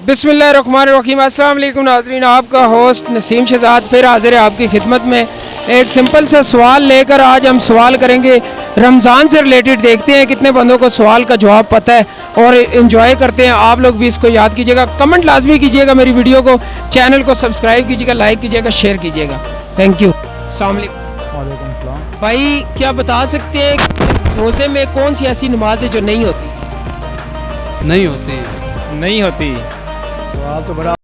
बिस्मिल्लाहिर्रहमानिर्रहीम। अस्सलाम वालेकुम नाज़रीन, आपका होस्ट नसीम शहजाद फिर हाजिर है आपकी खिदमत में एक सिंपल सा सवाल लेकर। आज हम सवाल करेंगे रमज़ान से रिलेटेड। देखते हैं कितने बंदों को सवाल का जवाब पता है और इन्जॉय करते हैं। आप लोग भी इसको याद कीजिएगा, कमेंट लाजमी कीजिएगा मेरी वीडियो को, चैनल को सब्सक्राइब कीजिएगा, लाइक कीजिएगा, शेयर कीजिएगा। Thank you. अस्सलाम वालेकुम। भाई क्या बता सकते हैं रोज़े में कौन सी ऐसी नमाज है जो नहीं होती? नहीं होती। सवाल तो बड़ा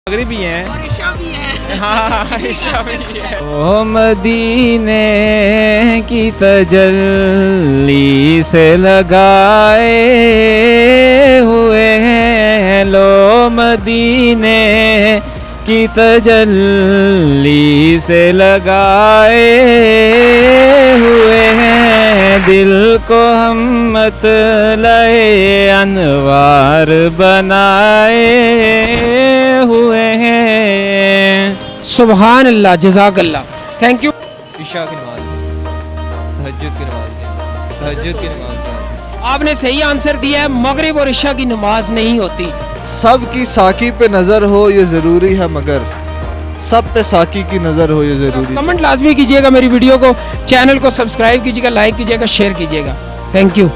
मगरिबी हैं और इशा भी है। हाँ, इशा भी है। ओ मदीने की तजल्ली से लगाए हुए हैं, लो मदीने की तजल्ली से लगाए हुए हैं, दिल को हम मतलए अनवार बनाए हुए हैं। सुभान अल्लाह, जज़ाक अल्लाह, थैंक यू। इशा की नमाज, तहज्जुद की नमाज, तहज्जुद की नमाज। आपने सही आंसर दिया है, मगरिब और इशा की नमाज नहीं होती। सब की साकी पे नजर हो ये जरूरी है, मगर सब पे साकी की नजर हो ये जरूरी है। कमेंट लाजमी कीजिएगा मेरी वीडियो को, चैनल को सब्सक्राइब कीजिएगा, लाइक कीजिएगा, शेयर कीजिएगा। Thank you.